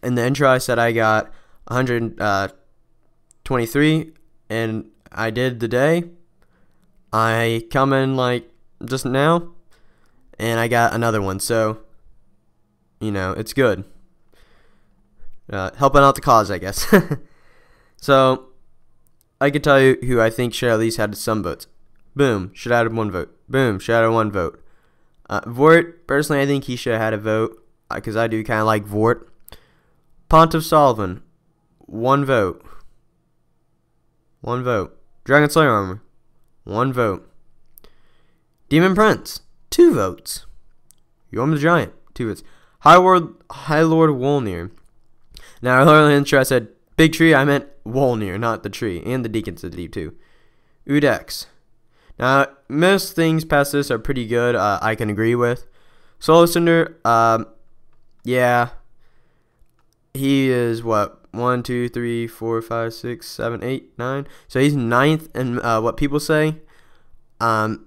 In the intro I said I got 123, and I did the day. I come in like just now, and I got another one, so you know, it's good. Helping out the cause, I guess. So I could tell you who I think should at least had some votes. Boom, should have had 1 vote. Boom, should have had 1 vote. Vort, personally, I think he should have had a vote, because I do kind of like Vort. Pontiff Sullivan, 1 vote. 1 vote. Dragon Slayer Armor, 1 vote. Demon Prince, 2 votes. Yorm the Giant, 2 votes. High Lord Wolnir. Now, earlier in the intro I said Big Tree, I meant Wolnir, not the tree, and the Deacons of the Deep too. Udex. Now, most things past this are pretty good, I can agree with. Solar Cinder, yeah. He is, what, 1, 2, 3, 4, 5, 6, 7, 8, 9. So he's 9th in what people say. So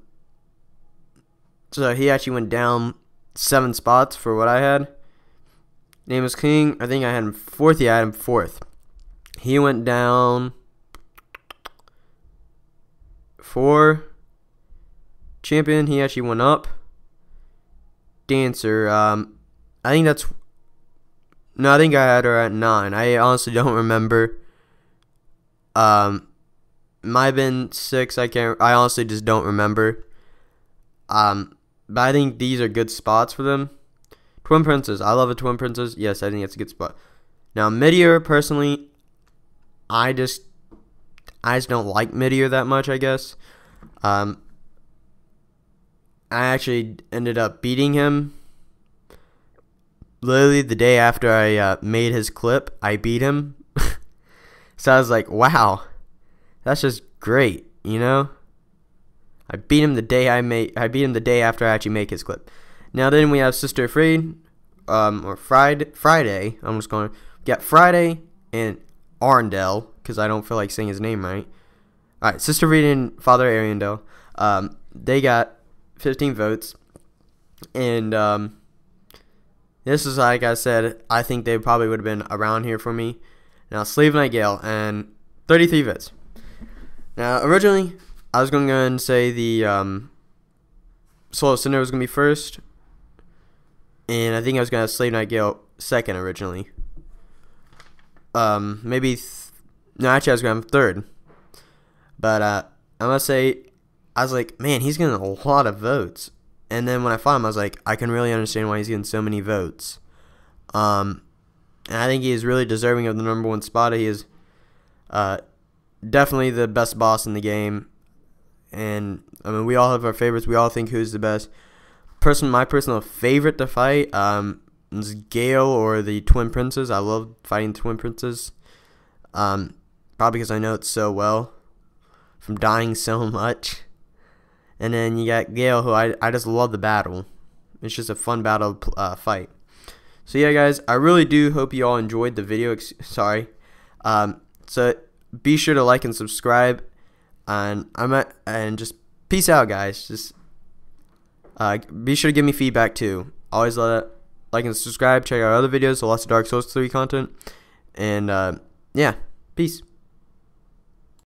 he actually went down 7 spots for what I had. Nameless King, I think I had him 4th. Yeah, I had him 4th. He went down 4. Champion, he actually went up. Dancer, I think that's... No, I think I had her at 9. I honestly don't remember. Might have been 6. I honestly just don't remember. But I think these are good spots for them. Twin Princess, I love a Twin Princess. Yes, I think it's a good spot. Now, Meteor, personally, I just don't like Meteor that much, I guess. I actually ended up beating him. Literally the day after I made his clip, I beat him. So I was like, wow, that's just great, you know? I beat him the day after I actually make his clip. Now then we have Sister Afraid, or Friday. I'm just going to get Friday and Arendelle, because I don't feel like saying his name right. Alright, Sister Afraid and Father Arendelle. They got 15 votes, and this is, like I said, I think they probably would have been around here for me. Now, Slave Nightingale, and 33 votes. Now, originally, I was going to go ahead and say the Soul Cinder was going to be first, and I think I was going to have Slave Nightingale second originally. No, actually, I was going to have third. But I must say, I was like, man, he's getting a lot of votes. And then when I found him, I was like, I can really understand why he's getting so many votes. And I think he is really deserving of the #1 spot. He is definitely the best boss in the game. And, I mean, we all have our favorites. We all think who's the best. My personal favorite to fight is Gale or the Twin Princes. I love fighting Twin Princes. Probably because I know it so well from dying so much. And then you got Gale, who I just love the battle. It's just a fun battle fight. So yeah, guys, I really do hope you all enjoyed the video. So be sure to like and subscribe. And just peace out, guys. Just be sure to give me feedback too. Always like and subscribe. Check out other videos. Lots of Dark Souls 3 content. And yeah, peace.